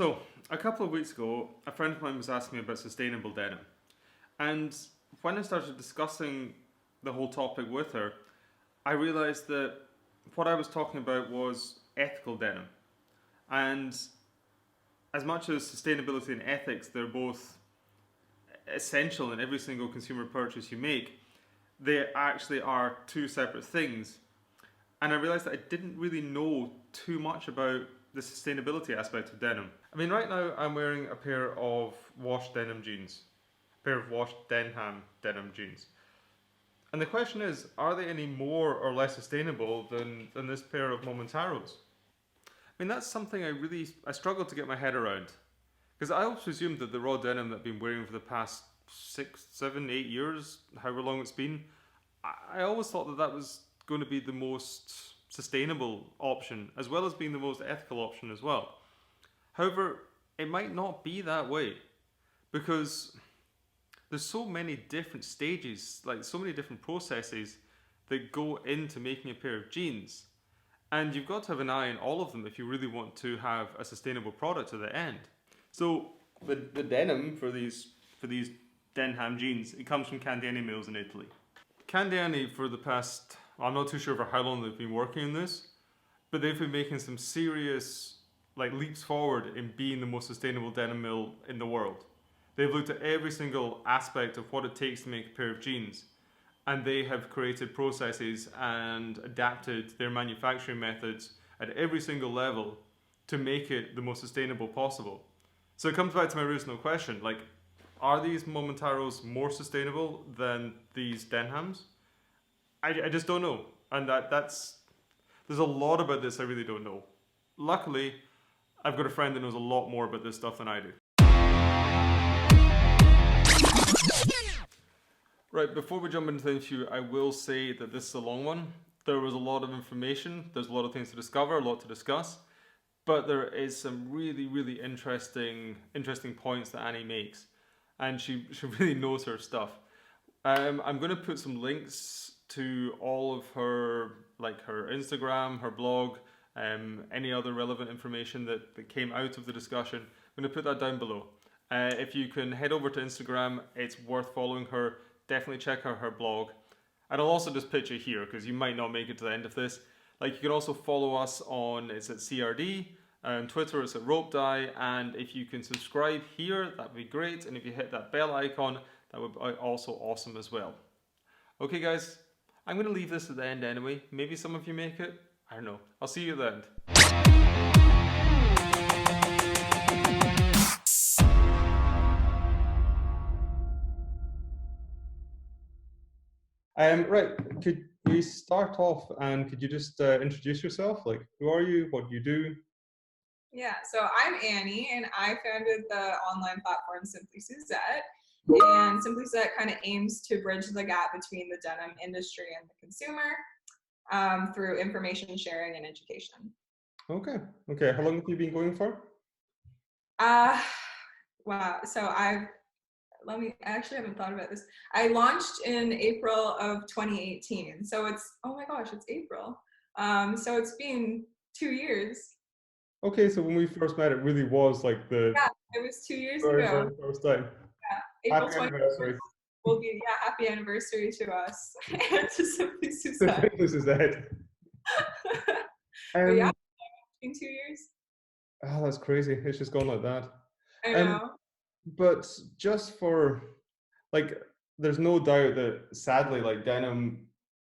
So, a couple of weeks ago, a friend of mine was asking me about sustainable denim. And when I started discussing the whole topic with her, I realized that what I was talking about was ethical denim. And as much as sustainability and ethics, they're both essential in every single consumer purchase you make, they actually are two separate things. And I realized that I didn't really know too much about the sustainability aspect of denim. I mean, right now I'm wearing a pair of washed denim jeans, a pair of washed denim jeans. And the question is, are they any more or less sustainable than this pair of Momentaros? I mean, that's something I struggle to get my head around. Because I always presumed that the raw denim that I've been wearing for the past 6, 7, 8 years, however long it's been, I always thought that that was going to be the most sustainable option, as well as being the most ethical option as well. However, it might not be that way, because there's so many different stages, like so many different processes that go into making a pair of jeans. And you've got to have an eye on all of them if you really want to have a sustainable product at the end. So the denim for these Denham jeans, it comes from Candiani mills in Italy. Candiani, for the past, I'm not too sure for how long they've been working on this, but they've been making some serious leaps forward in being the most sustainable denim mill in the world. They've looked at every single aspect of what it takes to make a pair of jeans, and they have created processes and adapted their manufacturing methods at every single level to make it the most sustainable possible. So it comes back to my original question, are these Momentaros more sustainable than these Denhams? I just don't know. And there's a lot about this I really don't know. Luckily, I've got a friend that knows a lot more about this stuff than I do. Right, before we jump into the interview, I will say that this is a long one. There was a lot of information, there's a lot of things to discover, a lot to discuss, but there is some really, really interesting points that Annie makes, and she really knows her stuff. I'm going to put some links to all of her, her Instagram, her blog, any other relevant information that came out of the discussion. I'm going to put that down below. If you can head over to Instagram, it's worth following her. Definitely check out her blog. And I'll also just pitch it here because you might not make it to the end of this. You can also follow us it's at CRD, on Twitter it's at Rope Dye, and if you can subscribe here, that'd be great. And if you hit that bell icon, that would be also awesome as well. Okay guys, I'm going to leave this at the end anyway. Maybe some of you make it. I don't know. I'll see you at the end. Right, could we start off and could you just introduce yourself? Who are you? What do you do? Yeah, so I'm Annie and I founded the online platform Simply Suzette. And Simply Suzette kind of aims to bridge the gap between the denim industry and the consumer through information sharing and education. Okay. How long have you been going for? Wow. So I actually haven't thought about this. I launched in April of 2018. So oh my gosh, it's April. So it's been 2 years. Okay, so when we first met, it really was Yeah, it was 2 years ago. Very first time. Yeah, April 20th will be happy anniversary to us and to Simply Suzette. Simply Suzette. But yeah, it's been 2 years. Oh, that's crazy. It's just gone like that. I know. But just for there's no doubt that sadly, denim,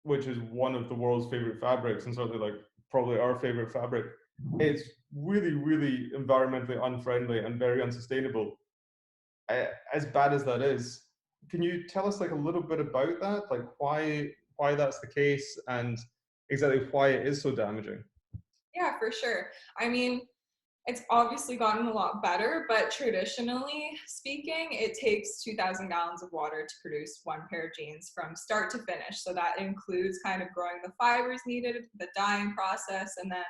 which is one of the world's favorite fabrics and certainly probably our favorite fabric, it's really, really environmentally unfriendly and very unsustainable. As bad as that is, can you tell us a little bit about that? Why that's the case and exactly why it is so damaging? Yeah, for sure. I mean, it's obviously gotten a lot better, but traditionally speaking, it takes 2,000 gallons of water to produce one pair of jeans from start to finish. So that includes kind of growing the fibers needed, the dyeing process, and then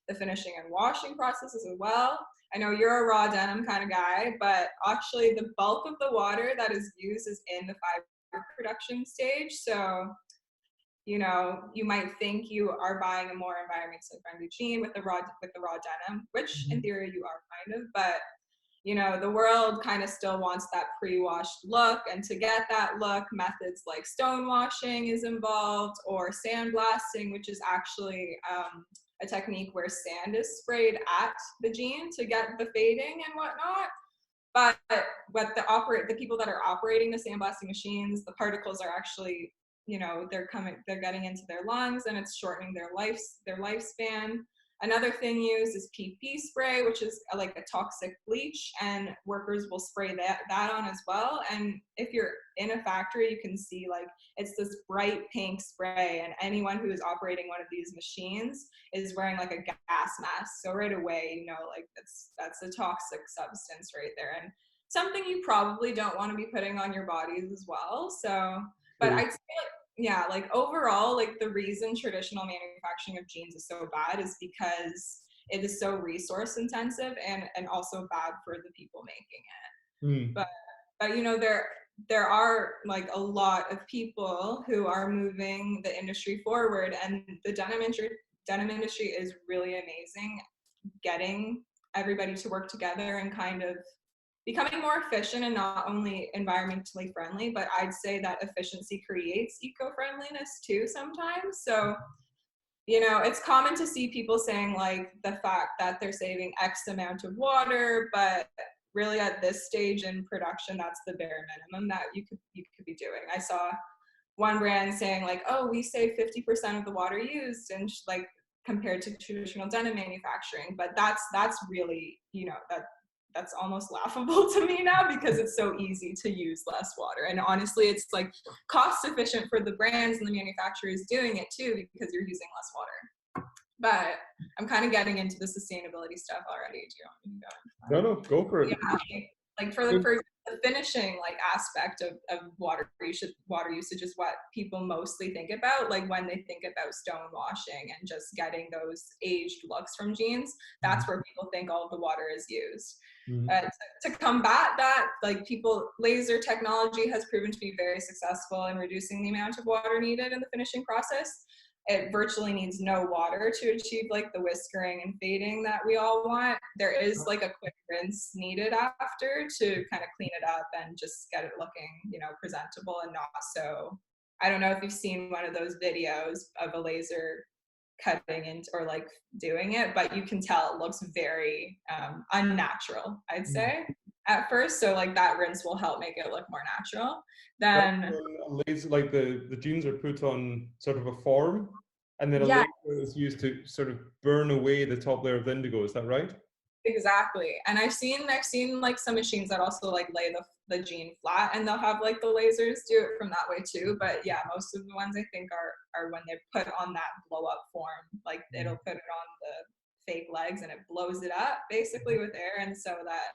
the finishing and washing processes as well. I know you're a raw denim kind of guy, but actually the bulk of the water that is used is in the fiber production stage. So you know, you might think you are buying a more environmentally friendly jean with the raw denim, which in theory you are kind of, but you know, the world kind of still wants that pre-washed look, and to get that look, methods like stone washing is involved, or sandblasting, which is actually a technique where sand is sprayed at the jean to get the fading and whatnot. But the people that are operating the sandblasting machines, the particles are actually, you know, they're getting into their lungs, and it's shortening their lifespan. Another thing used is PP spray, which is like a toxic bleach, and workers will spray that on as well. And if you're in a factory, you can see like it's this bright pink spray, and anyone who is operating one of these machines is wearing like a gas mask. So right away, you know, like that's a toxic substance right there, and something you probably don't want to be putting on your bodies as well. So, but I'd say like, yeah, like overall, like the reason traditional manufacturing of jeans is so bad is because it is so resource intensive, and also bad for the people making it. But you know, there are like a lot of people who are moving the industry forward, and the denim industry is really amazing, getting everybody to work together and kind of becoming more efficient, and not only environmentally friendly, but I'd say that efficiency creates eco-friendliness too sometimes. So, you know, it's common to see people saying like the fact that they're saving X amount of water, but really at this stage in production, that's the bare minimum that you could be doing. I saw one brand saying like, oh, we save 50% of the water used, and like compared to traditional denim manufacturing. But that's really, you know, that's almost laughable to me now, because it's so easy to use less water. And honestly, it's like cost efficient for the brands and the manufacturers doing it too, because you're using less water. But I'm kind of getting into the sustainability stuff already. Do you want me to No, go? no, go for it. Yeah, like for the finishing like aspect of water usage is what people mostly think about, like when they think about stone washing and just getting those aged looks from jeans. That's where people think all of the water is used. To combat that, like laser technology has proven to be very successful in reducing the amount of water needed in the finishing process. It virtually needs no water to achieve like the whiskering and fading that we all want. There is like a quick rinse needed after to kind of clean it up and just get it looking, you know, presentable and not so. I don't know if you've seen one of those videos of a laser cutting into or like doing it, but you can tell it looks very unnatural, I'd say, at first. So like that rinse will help make it look more natural. Then like the jeans are put on sort of a form, and then a yeah, laser is used to sort of burn away the top layer of the indigo. Is that right? exactly. And I've seen like some machines that also like lay the jean flat, and they'll have like the lasers do it from that way too. But yeah, most of the ones I think are when they put on that blow up form, like it'll put it on the fake legs and it blows it up basically with air, and so that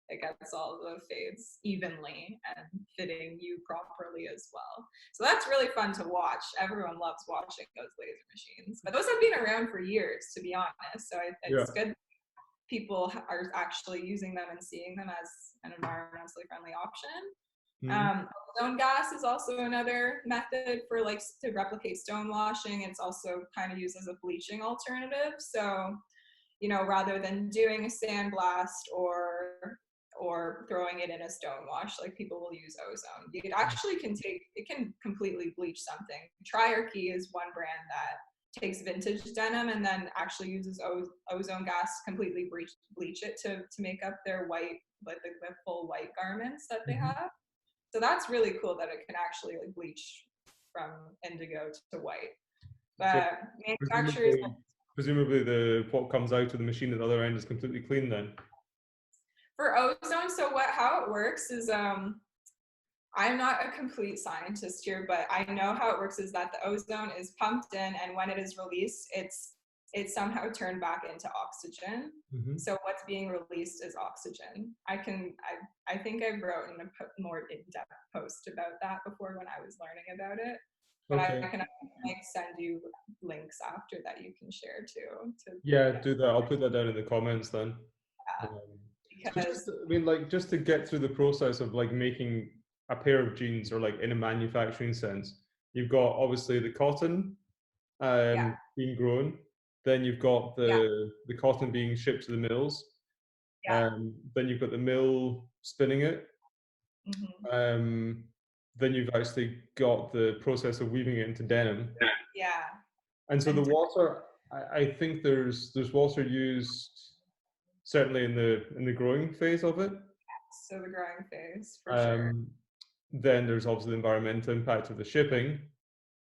it gets all the fades evenly and fitting you properly as well. So that's really fun to watch. Everyone loves watching those laser machines, but those have been around for years, to be honest. So it's good people are actually using them and seeing them as an environmentally friendly option. Ozone gas is also another method for like to replicate stone washing. It's also kind of used as a bleaching alternative. So, you know, rather than doing a sandblast or throwing it in a stone wash, like people will use ozone. It actually can completely bleach something. Triarchy is one brand that takes vintage denim and then actually uses ozone gas, completely bleach it to make up their white, like the full white garments that they have. So that's really cool that it can actually like bleach from indigo to white. But so manufacturers, presumably what comes out of the machine at the other end is completely clean then. for ozone, so how it works is I'm not a complete scientist here, but I know how it works is that the ozone is pumped in, and when it is released, it's somehow turned back into oxygen. So what's being released is oxygen. I think I wrote in a more in-depth post about that before when I was learning about it. But I can like send you links after that you can share too. Do that. I'll put that down in the comments then. Because so I mean, like, just to get through the process of like making a pair of jeans, or like in a manufacturing sense, you've got obviously the cotton Yeah. being grown, then you've got Yeah. the cotton being shipped to the mills, Yeah. then you've got the mill spinning it, Hmm. um, then you've actually got the process of weaving it into denim, Yeah. and so the And water. I think there's water used certainly in the growing phase of it. so the growing phase for sure. Um, then there's obviously the environmental impact of the shipping,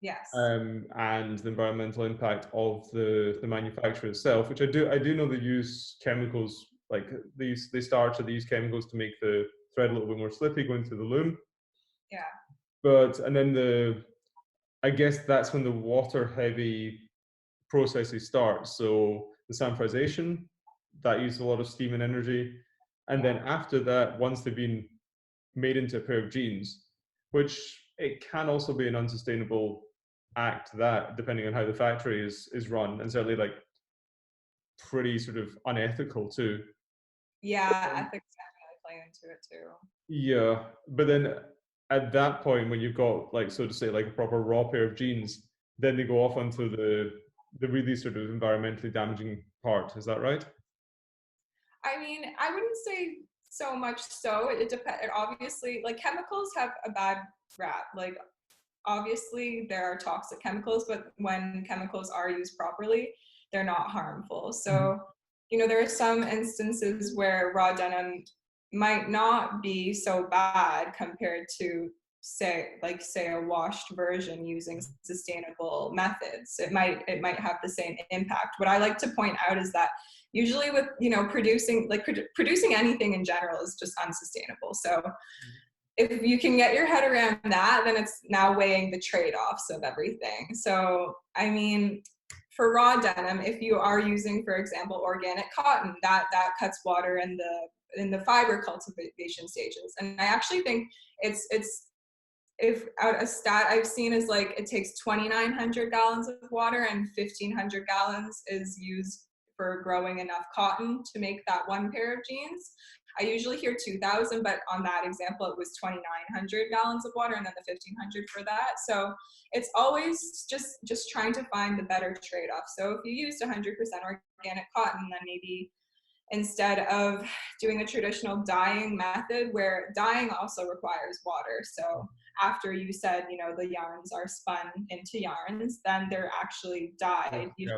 Yes. and the environmental impact of the manufacture itself, which I do know they use chemicals like these. They start to these chemicals to make the thread a little bit more slippy going through the loom. Yeah. But and then I guess that's when the water heavy processes start. So the sanitization that uses a lot of steam and energy, and then Yeah. after that, once they've been made into a pair of jeans, which it can also be an unsustainable act, that depending on how the factory is run, and certainly like pretty sort of unethical too. Yeah. Ethics definitely play into it too. Yeah, but then at that point when you've got like, so to say, like a proper raw pair of jeans, then they go off onto the really sort of environmentally damaging part. Is that right? I mean, I wouldn't say so much so. It depends. It obviously, like chemicals have a bad rap. Like obviously there are toxic chemicals, but when chemicals are used properly, they're not harmful. Mhm. So, there are some instances where raw denim might not be so bad compared to say a washed version using sustainable methods. It might have the same impact. What I like to point out is that usually with producing anything in general is just unsustainable. So if you can get your head around that, then it's now weighing the trade-offs of everything. So, I mean, for raw denim, if you are using, for example, organic cotton, that cuts water in the fiber cultivation stages. And I actually think it's if a stat I've seen is like it takes 2,900 gallons of water and 1,500 gallons is used for growing enough cotton to make that one pair of jeans. I usually hear 2,000, but on that example, it was 2,900 gallons of water and then the 1,500 for that. So it's always just trying to find the better trade-off. So if you used 100% organic cotton, then maybe instead of doing a traditional dyeing method where dyeing also requires water. So after you said, the yarns are spun into yarns, then they're actually dyed, Yeah.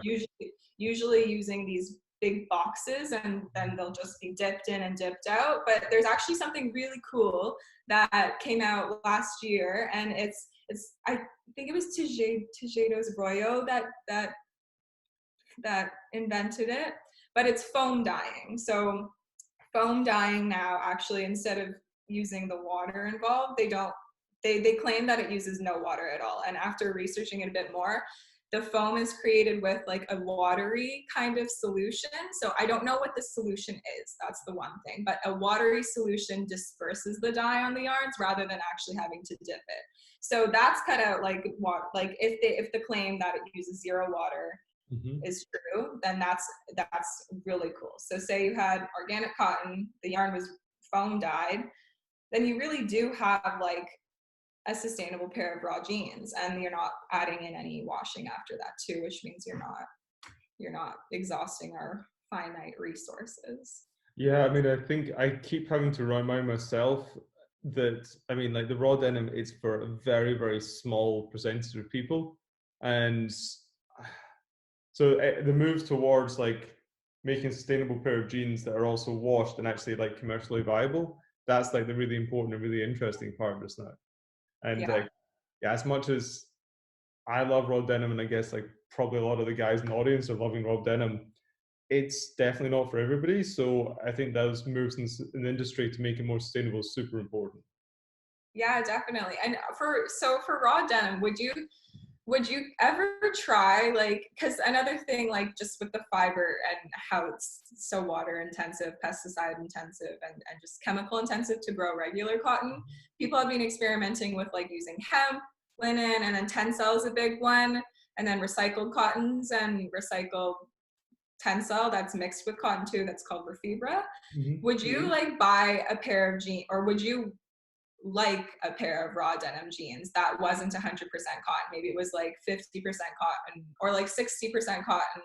usually using these big boxes, and then they'll just be dipped in and dipped out. But there's actually something really cool that came out last year, and it's I think it was Tejedo's Royo that invented it, but it's foam dyeing. So foam dyeing now, actually, instead of using the water involved, they claim that it uses no water at all. And after researching it a bit more, the foam is created with like a watery kind of solution. So I don't know what the solution is. That's the one thing. But a watery solution disperses the dye on the yarns rather than actually having to dip it. So that's kind of like what, like if the claim that it uses zero water Mhm. is true, then that's really cool. So say you had organic cotton, the yarn was foam dyed, then you really do have like a sustainable pair of raw jeans, and you're not adding in any washing after that too, which means you're not exhausting our finite resources. Yeah, I mean, I think I keep having to remind myself that, I mean, like the raw denim is for a very, very small percentage of people. And so the move towards like making a sustainable pair of jeans that are also washed and actually like commercially viable, that's like the really important and really interesting part of this now. And Yeah. like, yeah, as much as I love raw denim, and I guess like probably a lot of the guys in the audience are loving raw denim, it's definitely not for everybody. So I think those moves in the industry to make it more sustainable is super important. Yeah, definitely. And for raw denim, would you ever try, like, because another thing, like just with the fiber and how it's so water intensive, pesticide intensive, and just chemical intensive to grow regular cotton, people have been experimenting with like using hemp, linen, and then tencel is a big one, and then recycled cottons and recycled tencel that's mixed with cotton too, that's called refibra. Mhm. Would you like buy a pair of jeans, or would you like a pair of raw denim jeans that wasn't 100% cotton. Maybe it was like 50% cotton, or like 60% cotton,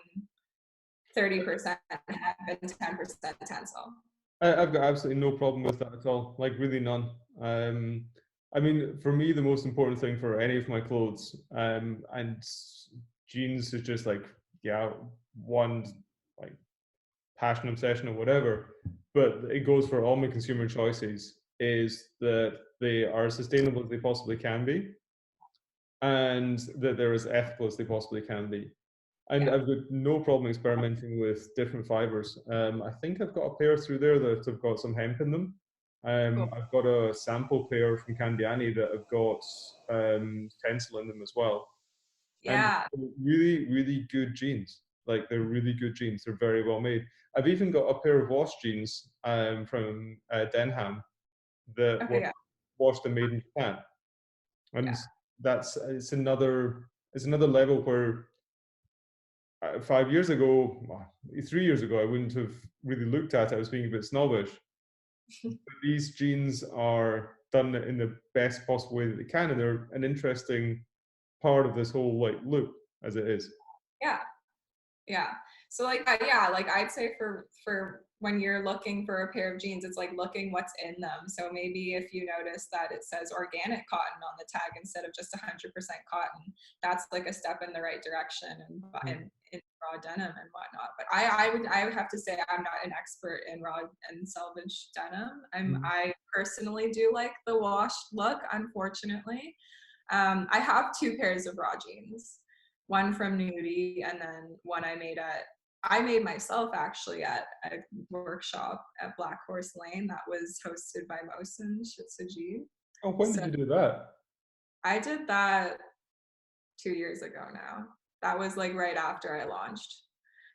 30% hemp, and 10% tencel. I've got absolutely no problem with that at all. Like really none. I mean, for me, the most important thing for any of my clothes, and jeans is just like, yeah, one like passion, obsession, or whatever. But it goes for all my consumer choices. Is that they are as sustainable as they possibly can be, and that they're as ethical as they possibly can be. And Yeah. I've got no problem experimenting with different fibers. I think I've got a pair through there that have got some hemp in them. Cool. I've got a sample pair from Candiani that have got tencel in them as well. And Yeah. really, really good jeans. Like they're really good jeans. They're very well made. I've even got a pair of wash jeans from Denham that Okay. were Yeah. washed and made in Japan. And Yeah. that's it's another level where 5 years ago, 3 years ago, I wouldn't have really looked at it. I was being a bit snobbish. But these jeans are done in the best possible way that they can, and they're an interesting part of this whole like look as it is. Yeah. Yeah. So like yeah, like I'd say for when you're looking for a pair of jeans, it's like looking what's in them. So maybe if you notice that it says organic cotton on the tag instead of just 100% cotton, that's like a step in the right direction, and in raw denim and whatnot. But I would have to say I'm not an expert in raw and selvage denim. I personally do like the washed look, unfortunately. I have two pairs of raw jeans, one from Nudie, and then one I made myself actually at a workshop at Black Horse Lane that was hosted by Mosin Shitsuji. Oh, when did So you do that? I did that 2 years ago now. That was like right after I launched.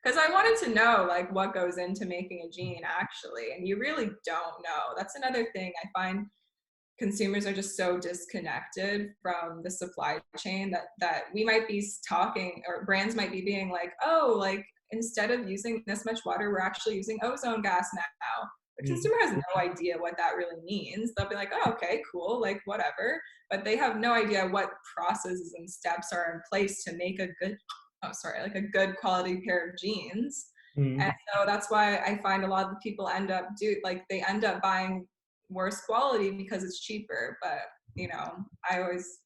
Because I wanted to know like what goes into making a jean actually, and you really don't know. That's another thing I find consumers are just so disconnected from the supply chain that we might be talking, or brands might be being like, oh, like instead of using this much water, we're actually using ozone gas now. The consumer has no idea what that really means. They'll be like, oh, okay, cool, like whatever. But they have no idea what processes and steps are in place to make a good, like a good quality pair of jeans. And so that's why I find a lot of the people end up they end up buying worse quality because it's cheaper. But I always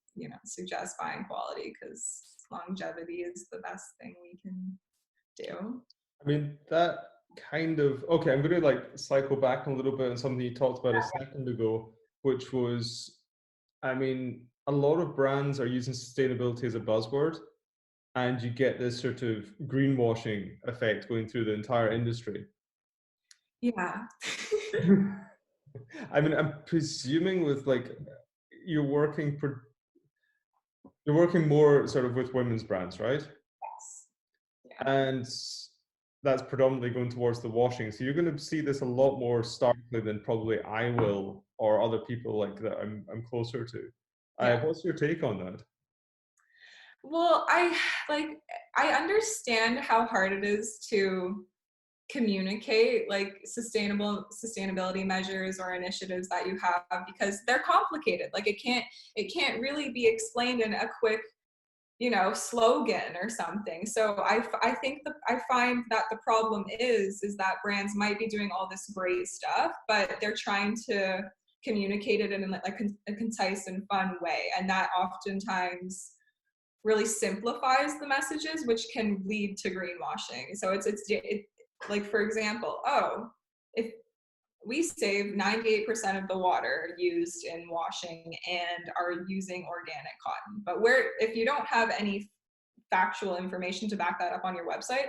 suggest buying quality because longevity is the best thing we can do. I mean, that kind of okay. I'm going to like cycle back a little bit on something you talked about a second ago, which was, I mean, a lot of brands are using sustainability as a buzzword, and you get this sort of greenwashing effect going through the entire industry. Yeah. I mean, I'm presuming with like you're working you're working more sort of with women's brands, right? Yes. Yeah. And that's predominantly going towards the washing. So you're going to see this a lot more starkly than probably I will or other people like that I'm closer to. Yeah. What's your take on that? Well, I understand how hard it is to communicate like sustainability measures or initiatives that you have, because they're complicated. Like it can't really be explained in a quick slogan or something. So I think I find that the problem is that brands might be doing all this great stuff, but they're trying to communicate it in like a concise and fun way, and that oftentimes really simplifies the messages, which can lead to greenwashing. So it's like, for example, oh, if we save 98% of the water used in washing and are using organic cotton, but if you don't have any factual information to back that up on your website,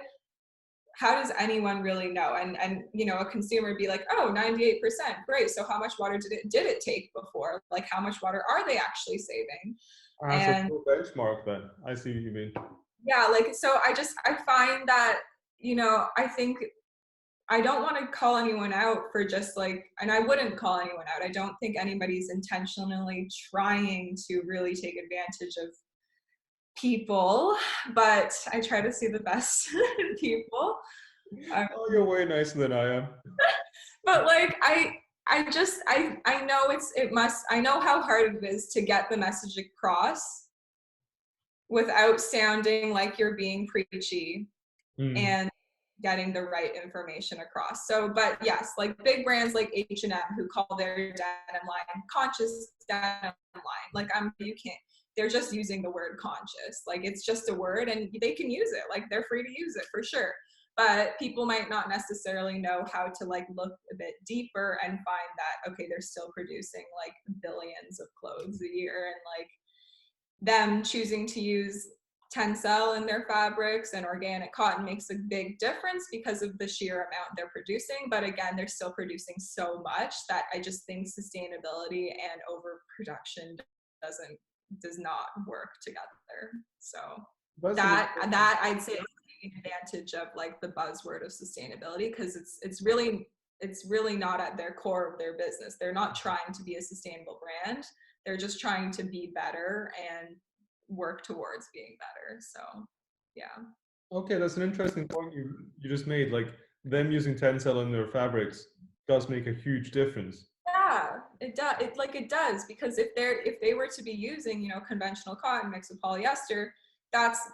how does anyone really know? And a consumer be like, oh, 98%, great, so how much water did it take before? Like, how much water are they actually saving? So And no benchmark then. I see what you mean. yeah, like, so I find that I think I don't want to call anyone out for just like, and I wouldn't call anyone out. I don't think anybody's intentionally trying to really take advantage of people, but I try to see the best in people. Oh, you're way nicer than I am. But like, I I know I know how hard it is to get the message across without sounding like you're being preachy Mm. and getting the right information across. So, but yes, like big brands like H&M who call their denim line conscious denim line. Like you can't, they're just using the word conscious. Like it's just a word and they can use it. Like they're free to use it for sure. But people might not necessarily know how to like look a bit deeper and find that, okay, they're still producing like billions of clothes a year, and like them choosing to use tencel in their fabrics and organic cotton makes a big difference because of the sheer amount they're producing. But again, they're still producing so much that I just think sustainability and overproduction does not work together. So That's an that I'd say is the advantage of like the buzzword of sustainability, because it's really not at their core of their business. They're not trying to be a sustainable brand. They're just trying to be better and work towards being better. So, yeah. Okay, that's an interesting point you just made. Like them using tencel in their fabrics does make a huge difference. Yeah, it does. It does, because if they were to be using, conventional cotton mixed with polyester, that's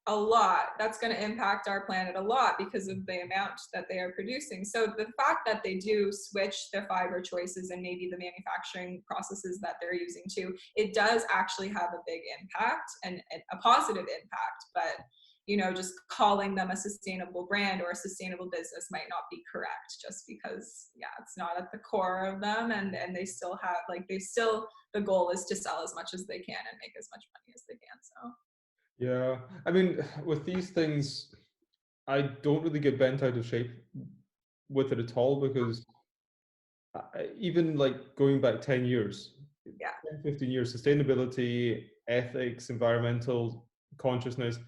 a lot. That's going to impact our planet a lot because of the amount that they are producing. So the fact that they do switch their fiber choices and maybe the manufacturing processes that they're using too, it does actually have a big impact and a positive impact. But just calling them a sustainable brand or a sustainable business might not be correct, just because, yeah, it's not at the core of them, and they still have the goal is to sell as much as they can and make as much money as they can. So Yeah, I mean, with these things, I don't really get bent out of shape with it at all because even like going back 10 years, yeah, 10, 15 years, sustainability, ethics, environmental consciousness,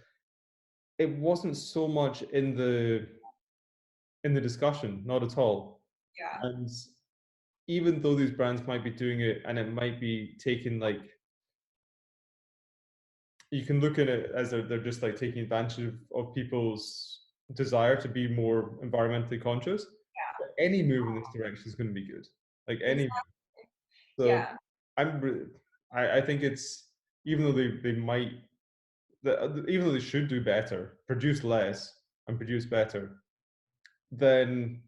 it wasn't so much in the discussion, not at all. yeah, And even though these brands might be doing it and it might be taking like, you can look at it as they're just like taking advantage of people's desire to be more environmentally conscious. But any move in this direction is going to be good. Like any, exactly. so Yeah, I think it's, even though they might, even though they should do better, produce less and produce better, then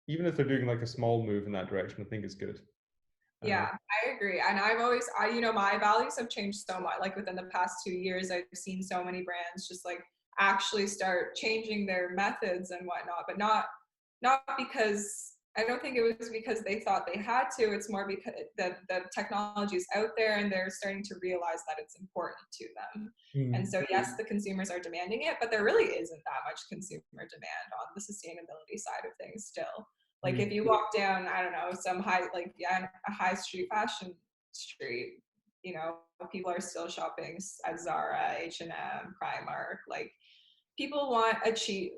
even if they're doing like a small move in that direction, I think it's good. Uh, yeah, I agree. And my values have changed so much. Like within the past 2 years, I've seen so many brands just like actually start changing their methods and whatnot, but not because, I don't think it was because they thought they had to. It's more because the technology is out there and they're starting to realize that it's important to them. And mm, so, yes, the consumers are demanding it, but there really isn't that much consumer demand on the sustainability side of things still. Like mm, if you walk down, I don't know, a high street fashion street, people are still shopping at Zara, H&M, Primark. Like people want a cheap.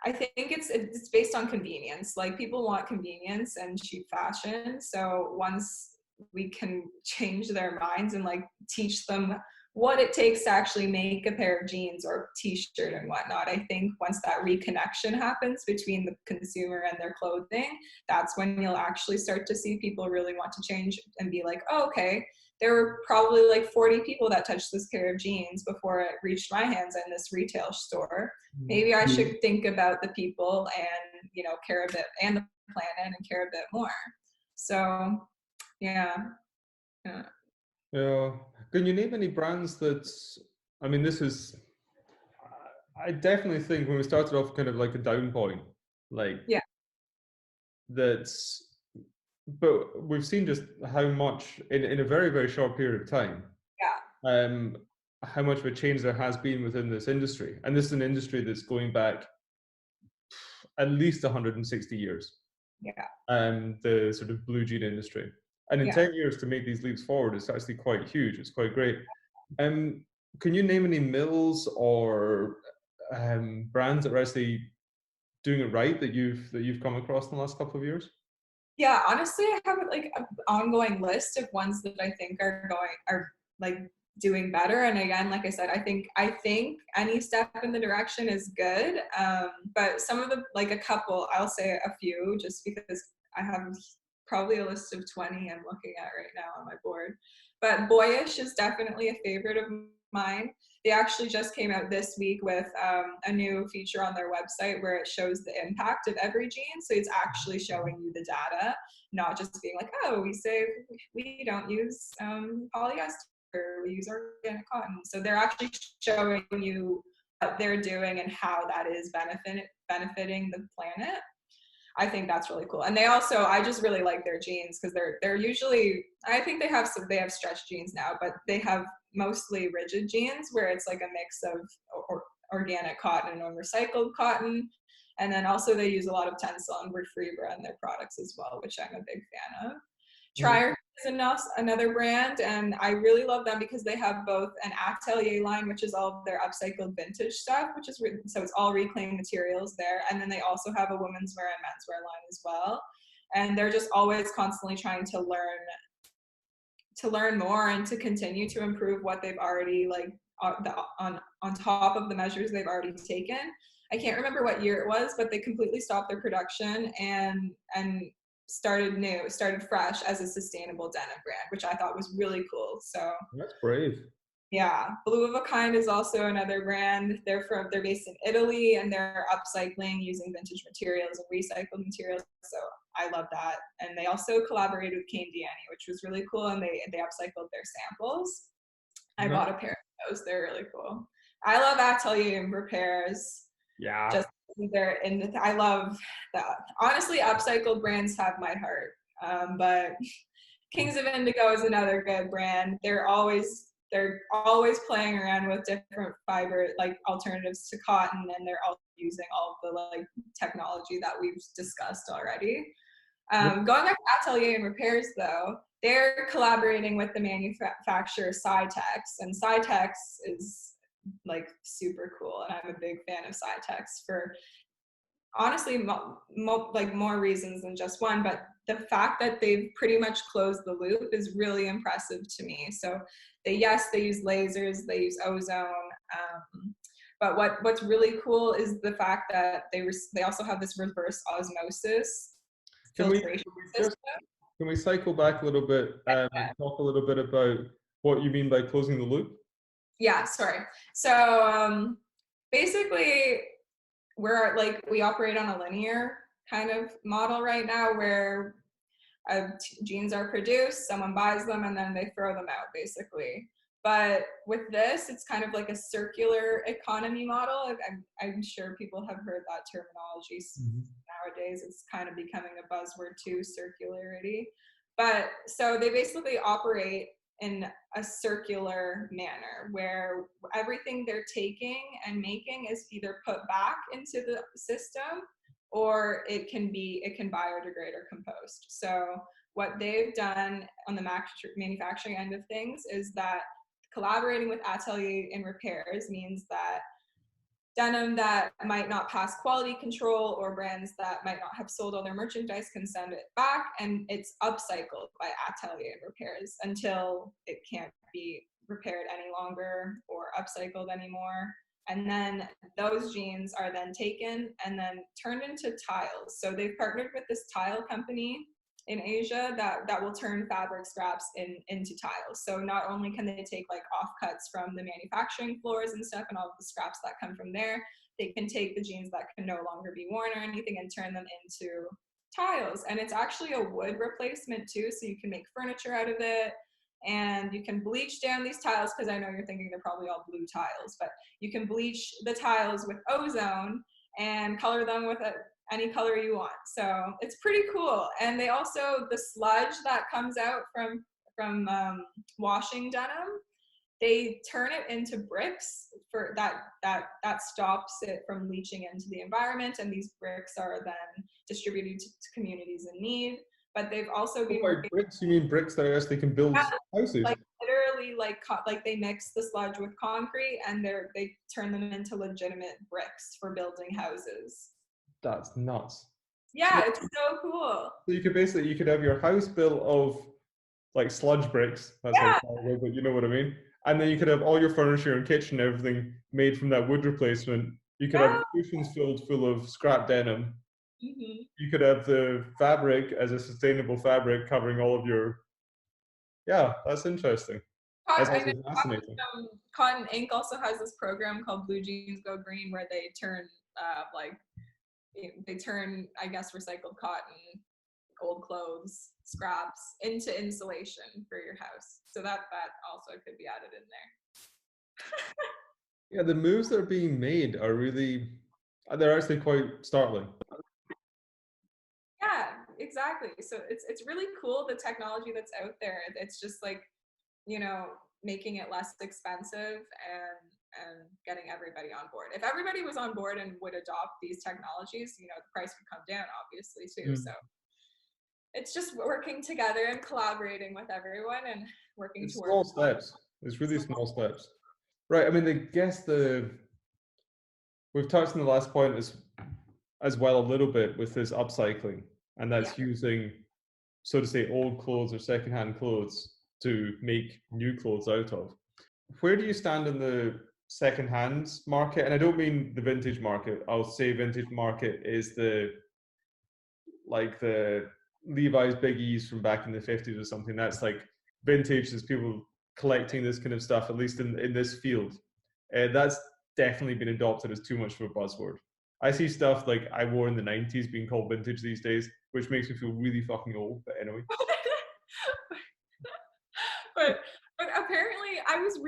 I think it's based on convenience. Like people want convenience and cheap fashion. So once we can change their minds and like teach them what it takes to actually make a pair of jeans or t-shirt and whatnot, I think once that reconnection happens between the consumer and their clothing, that's when you'll actually start to see people really want to change and be like, oh, okay, there were probably like 40 people that touched this pair of jeans before it reached my hands in this retail store. mm. Maybe I should think about the people and, care a bit, and the planet, and care a bit more. So yeah, yeah, Yeah. Can you name any brands that, I mean, this is, I definitely think when we started off kind of like a down point, like yeah, that's, but we've seen just how much in a very, very short period of time, yeah, um, how much of a change there has been within this industry. And this is an industry that's going back at least 160 years, yeah, the sort of blue jean industry. And in yeah. 10 years to make these leaps forward, it's actually quite huge. It's quite great. Can you name any mills or brands that are actually doing it right that you've come across in the last couple of years? Yeah, honestly, I have like an ongoing list of ones that I think are like doing better. And again, like I said, I think any step in the direction is good. But some of the, like a couple, I'll say a few just because I have probably a list of 20 I'm looking at right now on my board. But Boyish is definitely a favorite of mine. They actually just came out this week with a new feature on their website where it shows the impact of every jean. So it's actually showing you the data, not just being like, oh, we don't use polyester, we use organic cotton. So they're actually showing you what they're doing and how that is benefiting the planet. I think that's really cool. And they also, I just really like their jeans because they're usually, I think they have stretch jeans now, but they have mostly rigid jeans where it's like a mix of organic cotton and recycled cotton. And then also they use a lot of Tencel and Refibra in their products as well, which I'm a big fan of. Trier is another brand, and I really love them because they have both an atelier line, which is all of their upcycled vintage stuff, which is so it's all reclaimed materials there, and then they also have a women's wear and menswear line as well. And they're just always constantly trying to learn more and to continue to improve what they've already on top of the measures they've already taken. I can't remember what year it was, but they completely stopped their production and started fresh as a sustainable denim brand, which I thought was really cool. So that's brave. Yeah, Blue of a Kind is also another brand. They're based in Italy, and they're upcycling using vintage materials and recycled materials. So I love that. And they also collaborated with Kane Diani, which was really cool. And they upcycled their samples. I bought a pair of those. They're really cool. I love Atelier and Repairs. Yeah. Just I love that. Honestly, upcycled brands have my heart. But Kings of Indigo is another good brand. They're always playing around with different fiber alternatives to cotton, and they're also using all of the technology that we've discussed already. Going back to Atelier and Repairs though, they're collaborating with the manufacturer Cytex, and Cytex is super cool, and I'm a big fan of Cytex for honestly more reasons than just one, but the fact that they've pretty much closed the loop is really impressive to me. So they use lasers, they use ozone, but what's really cool is the fact that they also have this reverse osmosis filtration system. Can we cycle back a little bit and talk a little bit about what you mean by closing the loop? Yeah, sorry. So basically, we operate on a linear kind of model right now where jeans are produced, someone buys them, and then they throw them out, basically. But with this, it's kind of like a circular economy model. I'm sure people have heard that terminology nowadays. It's kind of becoming a buzzword too, circularity. But so they basically operate in a circular manner where everything they're taking and making is either put back into the system or it can biodegrade or compost. So what they've done on the manufacturing end of things is that collaborating with Atelier and Repairs means that denim that might not pass quality control or brands that might not have sold all their merchandise can send it back, and it's upcycled by Atelier and Repairs until it can't be repaired any longer or upcycled anymore. And then those jeans are then taken and then turned into tiles. So they've partnered with this tile company in Asia that will turn fabric scraps into tiles. So not only can they take offcuts from the manufacturing floors and stuff and all of the scraps that come from there, they can take the jeans that can no longer be worn or anything and turn them into tiles. And it's actually a wood replacement too, so you can make furniture out of it. And you can bleach down these tiles, because I know you're thinking they're probably all blue tiles, but you can bleach the tiles with ozone and color them with any color you want. So it's pretty cool. And they also, the sludge that comes out from washing denim, they turn it into bricks for that stops it from leaching into the environment. And these bricks are then distributed to communities in need. But they've also been bricks. You mean bricks that actually can build houses? Literally, they mix the sludge with concrete, and they turn them into legitimate bricks for building houses. That's nuts. Yeah, it's so cool. So you could have your house built of sludge bricks. That's horrible, but you know what I mean. And then you could have all your furniture and kitchen, everything made from that wood replacement. You could have cushions filled full of scrap denim. Hmm. You could have the fabric as a sustainable fabric covering all of your. Yeah, that's interesting. That's I know actually fascinating. Cotton Inc. also has this program called Blue Jeans Go Green, where they turn they turn, I guess, recycled cotton, old clothes, scraps into insulation for your house. So that also could be added in there. Yeah, the moves that are being made are really, they're actually quite startling. Yeah, exactly. So it's really cool, the technology that's out there. It's just like, you know, making it less expensive and getting everybody on board. If everybody was on board and would adopt these technologies, you know, the price would come down obviously too. So Mm. it's just working together and collaborating with everyone and working It's towards small steps. It's really small steps. Right. I mean, I guess we've touched on the last point as well a little bit with this upcycling, and yeah. that's using, so to say, old clothes or secondhand clothes to make new clothes out of. Where do you stand in the secondhand market? And I don't mean the vintage market. I'll say vintage market is the Levi's Big E's from back in the 50s or something. That's like vintage. There's people collecting this kind of stuff, at least in this field. That's definitely been adopted as too much of a buzzword. I see stuff like I wore in the 90s being called vintage these days, which makes me feel really fucking old. But anyway. but but apparently I was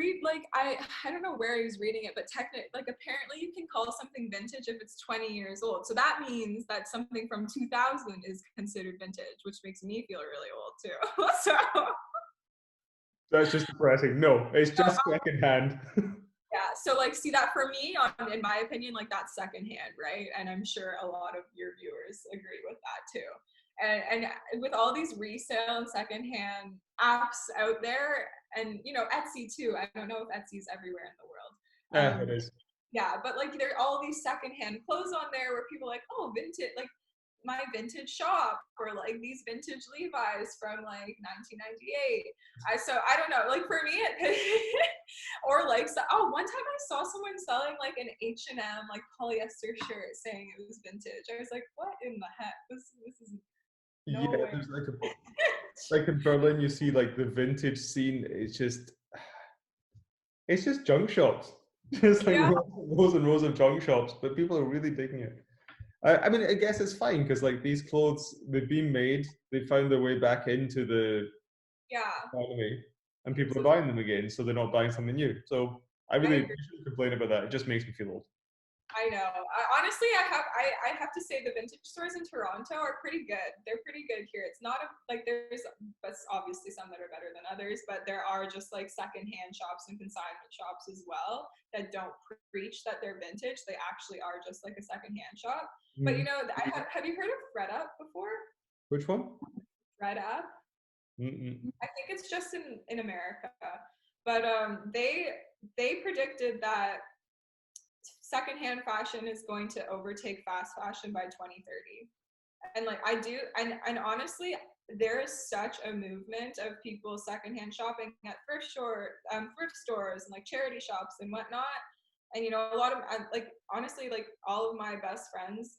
I don't know where I was reading it, but apparently you can call something vintage if it's 20 years old. So that means that something from 2000 is considered vintage, which makes me feel really old too. So That's just depressing. No, it's just secondhand. yeah, so like see that for me, in my opinion, like that's secondhand, right? And I'm sure a lot of your viewers agree with that too. And with all these resale and secondhand apps out there, and you know Etsy too. I don't know if Etsy's everywhere in the world. Yeah, it is. Yeah, but like there are all these secondhand clothes on there where people are like, oh, vintage, like my vintage shop, or like these vintage Levi's from like 1998. So I don't know, like for me it or like so, oh, one time I saw someone selling like an H&M like polyester shirt saying it was vintage. I was like, what in the heck, this is no Yeah, way. there's like in Berlin, you see like the vintage scene. It's just junk shops, just like Yeah, rows and rows of junk shops. But people are really digging it. I mean, I guess it's fine because like these clothes, they've been made, they found their way back into the yeah. economy, and people are So buying them again, so they're not buying something new. So I I really agree. shouldn't complain about that. It just makes me feel old. I know. Honestly, I have to say the vintage stores in Toronto are pretty good. They're pretty good here. It's not like there's but obviously some that are better than others, but there are just like secondhand shops and consignment shops as well that don't preach that they're vintage. They actually are just like a secondhand shop. But you Mm. know, have you heard of ThredUp before? Which one? ThredUp. Mm-mm. I think it's just in America, but they predicted that secondhand fashion is going to overtake fast fashion by 2030. And like I do, and honestly, there is such a movement of people secondhand shopping at thrift stores and like charity shops and whatnot. And you know, a lot of like honestly, like all of my best friends,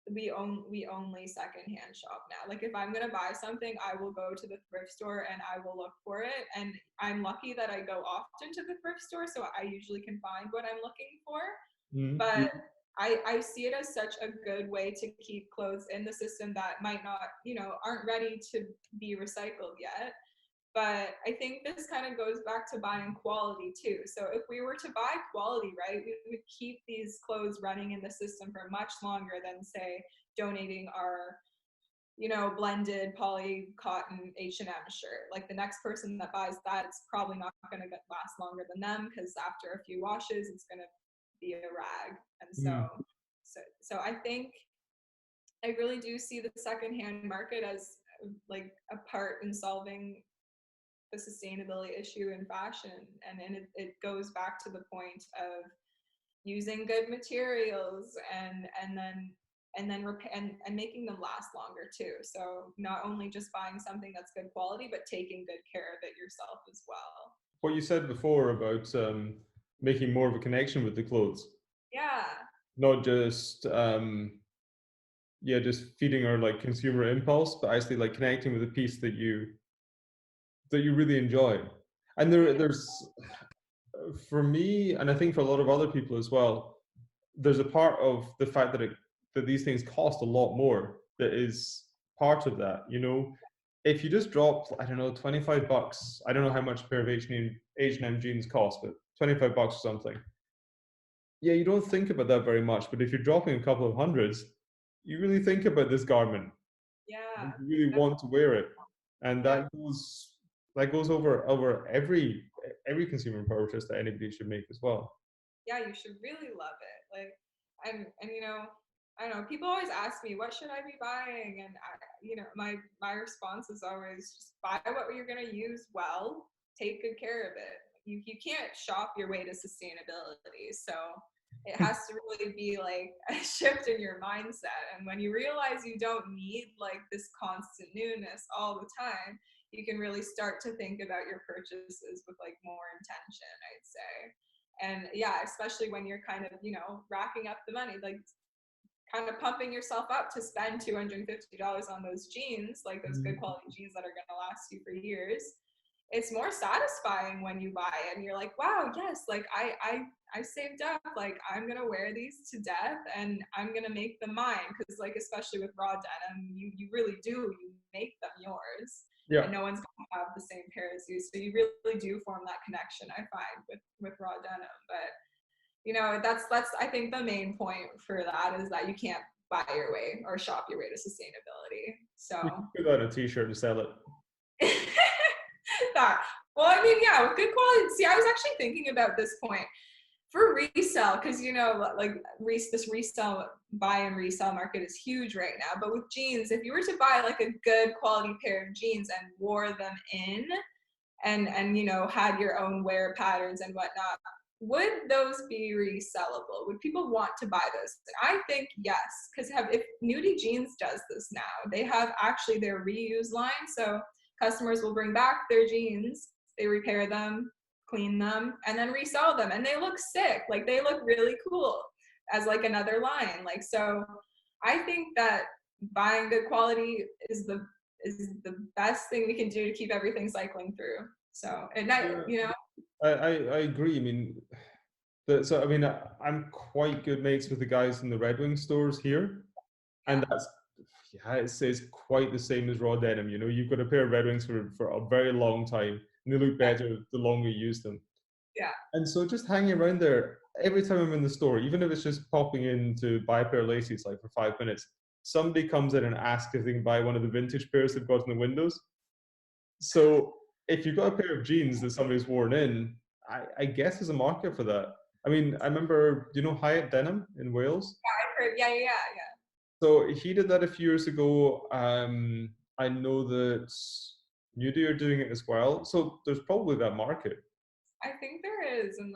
we only secondhand shop now. Like if I'm gonna buy something, I will go to the thrift store and I will look for it. And I'm lucky that I go often to the thrift store, so I usually can find what I'm looking for. Mm. But I see it as such a good way to keep clothes in the system that might not, you know, aren't ready to be recycled yet. But I think this kind of goes back to buying quality too. So if we were to buy quality, right, we would keep these clothes running in the system for much longer than say donating our, you know, blended poly cotton H&M shirt. Like the next person that buys that, it's probably not going to last longer than them because after a few washes, it's going to be a rag. And Mm. so I think I really do see the secondhand market as like a part in solving the sustainability issue in fashion, and it goes back to the point of using good materials and making them last longer too. So not only just buying something that's good quality, but taking good care of it yourself as well. What you said before about making more of a connection with the clothes, Yeah, not just yeah, just feeding our like consumer impulse, but actually like connecting with a piece that you really enjoy. And there's for me, and I think for a lot of other people as well, there's a part of the fact that that these things cost a lot more that is part of that. You know, if you just drop, I don't know, $25, I don't know how much a pair of H&M jeans cost, but $25 or something. Yeah, you don't think about that very much, but if you're dropping a couple of hundreds, you really think about this garment. Yeah. You really want to wear it, and Yeah. that goes over every consumer purchase that anybody should make as well. Yeah, you should really love it. Like, and you know, I don't know. People always ask me, what should I be buying? And my response is always just buy what you're gonna use well. Take good care of it. You can't shop your way to sustainability. So it has to really be like a shift in your mindset. And when you realize you don't need like this constant newness all the time, you can really start to think about your purchases with like more intention, I'd say. And yeah, especially when you're kind of, racking up the money, like kind of pumping yourself up to spend $250 on those jeans, like those good quality jeans that are going to last you for years. It's more satisfying when you buy it and you're like, wow, yes, like I saved up, like I'm going to wear these to death and I'm going to make them mine. Because like, especially with raw denim, you really do, you make them yours. Yeah. And no one's going to have the same pair as you. So you really do form that connection, I find, with raw denim. But that's I think the main point for that is that you can't buy your way or shop your way to sustainability. So You can put that on a t-shirt and sell it. that. Well, I mean, yeah, with good quality. See, I was actually thinking about this point for resale, because this resale buy and resell market is huge right now. But with jeans, if you were to buy like a good quality pair of jeans and wore them in, and had your own wear patterns and whatnot, would those be resellable? Would people want to buy those? I think yes, because if Nudie Jeans does this now, they have actually their reuse line. So customers will bring back their jeans, they repair them, clean them, and then resell them, and they look sick. Like they look really cool as like another line. Like, so I think that buying good quality is the best thing we can do to keep everything cycling through. So at night, I agree. I mean, I'm quite good mates with the guys in the Red Wing stores here, and it's quite the same as raw denim. You know, you've got a pair of Red Wings for a very long time, and they look better the longer you use them. Yeah. And so just hanging around there, every time I'm in the store, even if it's just popping in to buy a pair of laces, like for 5 minutes, somebody comes in and asks if they can buy one of the vintage pairs they've got in the windows. So if you've got a pair of jeans that somebody's worn in, I guess there's a market for that. I mean, I remember, Hyatt Denim in Wales? Yeah, I've heard. Yeah. So he did that a few years ago. I know that Nudie are doing it as well. So there's probably that market. I think there is. And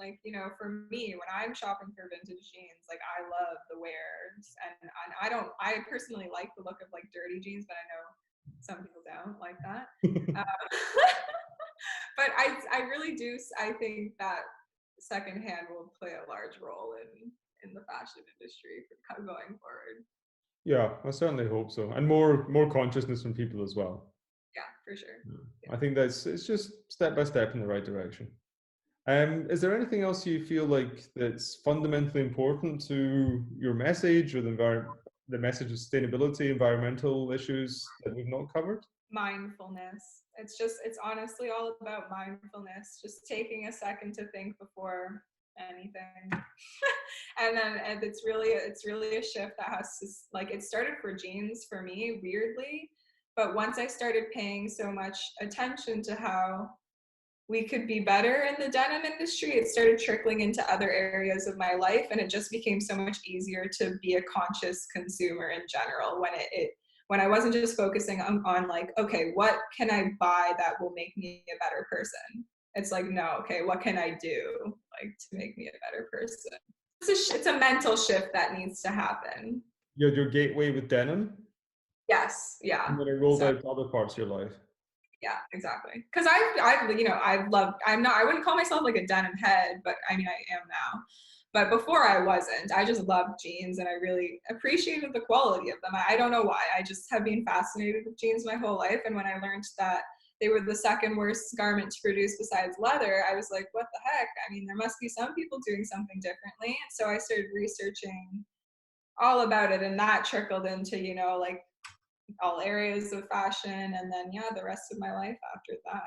for me, when I'm shopping for vintage jeans, like I love the wears, and I personally like the look of like dirty jeans, but I know some people don't like that. But I really do. I think that secondhand will play a large role in the fashion industry going forward. Yeah, I certainly hope so, and more consciousness from people as well. Yeah, for sure. Yeah. I think it's just step by step in the right direction. Is there anything else you feel like that's fundamentally important to your message or the message of sustainability, environmental issues that we've not covered? Mindfulness. It's honestly all about mindfulness. Just taking a second to think before anything. and it's really a shift that has to, like, it started for jeans for me, weirdly. But once I started paying so much attention to how we could be better in the denim industry, it started trickling into other areas of my life, and it just became so much easier to be a conscious consumer in general when I wasn't just focusing on like, okay, what can I buy that will make me a better person? It's like, no, okay, what can I do like to make me a better person? It's a mental shift that needs to happen. You had your gateway with denim? Yes, yeah. And then it rolled out to other parts of your life. Yeah, exactly. Because I wouldn't call myself like a denim head, but I mean, I am now. But before I wasn't. I just loved jeans and I really appreciated the quality of them. I don't know why. I just have been fascinated with jeans my whole life. And when I learned that they were the second worst garment to produce besides leather, I was like, what the heck? I mean, there must be some people doing something differently. And so I started researching all about it, and that trickled into, you know, like all areas of fashion, and then yeah, the rest of my life after that.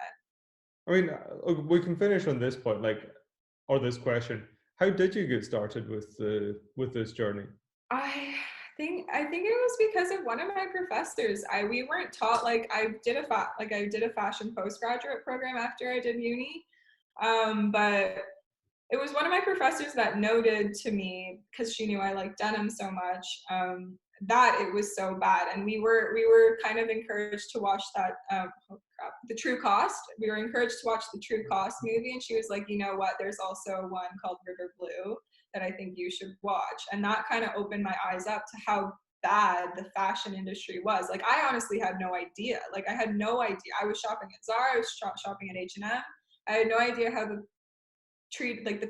I mean, we can finish on this point, like, or this question. How did you get started with this journey? I think it was because of one of my professors. We weren't taught, like, I did a fashion postgraduate program after I did uni, but it was one of my professors that noted to me, because she knew I liked denim so much, that it was so bad, and we were kind of encouraged to watch that. Oh crap, The True Cost. We were encouraged to watch the True Cost movie, and she was like, you know what? There's also one called River Blue that I think you should watch, and that kind of opened my eyes up to how bad the fashion industry was. Like, I honestly had no idea. Like, I had no idea. I was shopping at Zara. I was shopping at H&M. I had no idea how the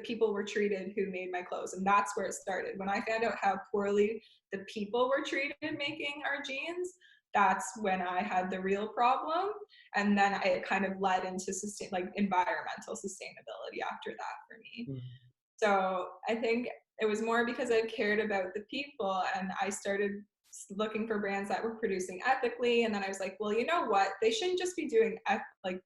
people were treated who made my clothes, and that's where it started. When I found out how poorly the people were treated making our jeans, that's when I had the real problem. And then it kind of led into environmental sustainability after that for me. Mm. So I think it was more because I cared about the people, and I started looking for brands that were producing ethically. And then I was like, well, you know what? They shouldn't just be doing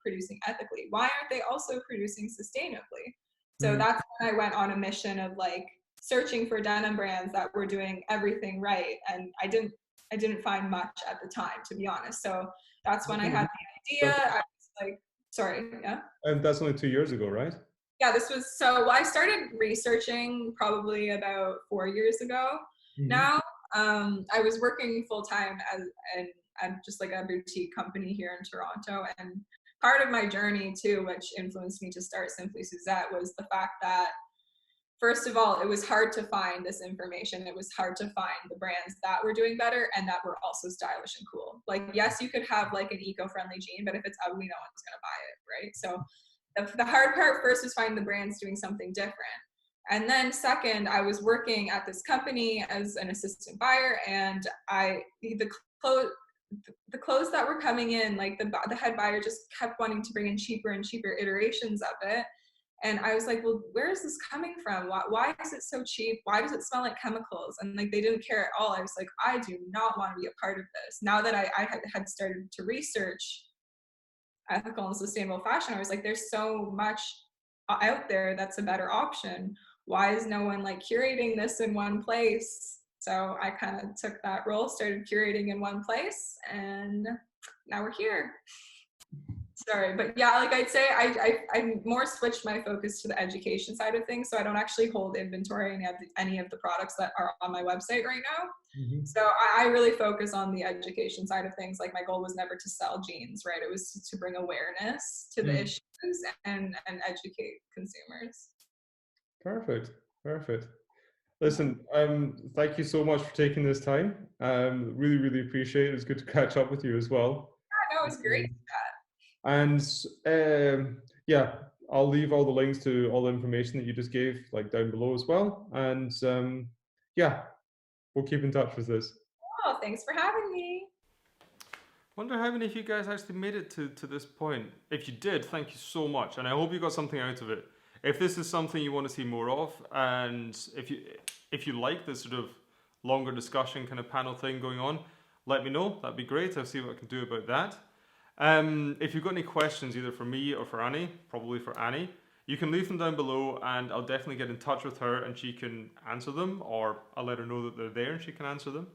producing ethically. Why aren't they also producing sustainably? So Mm. that's when I went on a mission of like searching for denim brands that were doing everything right. And I didn't find much at the time, to be honest. So that's when I had the idea. I was like, sorry, yeah. And that's only 2 years ago, right? Yeah, I started researching probably about 4 years ago Mm-hmm. now. I was working full time at just like a boutique company here in Toronto, and part of my journey too, which influenced me to start Simply Suzette, was the fact that, first of all, it was hard to find this information. It was hard to find the brands that were doing better and that were also stylish and cool. Like, yes, you could have like an eco-friendly jean, but if it's ugly, no one's gonna buy it, right? So the hard part first was finding the brands doing something different. And then second, I was working at this company as an assistant buyer, and the clothes that were coming in, like the head buyer just kept wanting to bring in cheaper and cheaper iterations of it. And I was like, well, where is this coming from? Why is it so cheap? Why does it smell like chemicals? And like, they didn't care at all. I was like, I do not want to be a part of this. Now that I had started to research ethical and sustainable fashion, I was like, there's so much out there that's a better option. Why is no one like curating this in one place? So I kind of took that role, started curating in one place, and now we're here. Sorry, but yeah, like I'd say I more switched my focus to the education side of things, so I don't actually hold inventory any of the products that are on my website right now. Mm-hmm. So I really focus on the education side of things. Like, my goal was never to sell jeans, right? It was to bring awareness to the issues and educate consumers. Perfect. Perfect. Listen, thank you so much for taking this time. Really, really appreciate it. It's good to catch up with you as well. Yeah, no, it was great. And yeah, I'll leave all the links to all the information that you just gave, like, down below as well. And yeah, we'll keep in touch with this. Oh, thanks for having me. Wonder how many of you guys actually made it to this point. If you did, thank you so much, and I hope you got something out of it. If this is something you want to see more of, and if you like this sort of longer discussion kind of panel thing going on, let me know. That'd be great. I'll see what I can do about that. If you've got any questions, either for me or for Annie, probably for Annie, you can leave them down below, and I'll definitely get in touch with her and she can answer them, or I'll let her know that they're there and she can answer them.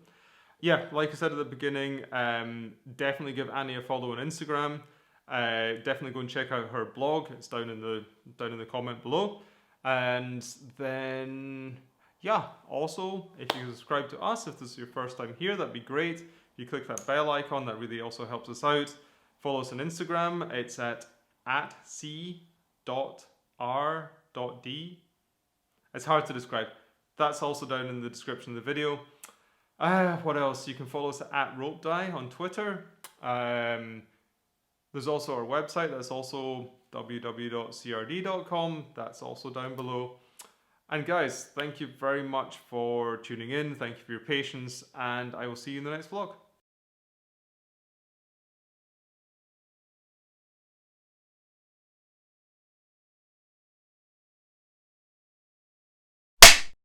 Yeah, like I said at the beginning, definitely give Annie a follow on Instagram. Definitely go and check out her blog. It's down in the comment below. And then, yeah, also, if you subscribe to us, if this is your first time here, that'd be great. If you click that bell icon, that really also helps us out. Follow us on Instagram. It's at c.r.d. It's hard to describe. That's also down in the description of the video. What else? You can follow us at Rope Dye on Twitter. There's also our website. That's also www.crd.com. That's also down below. And guys, thank you very much for tuning in. Thank you for your patience, and I will see you in the next vlog.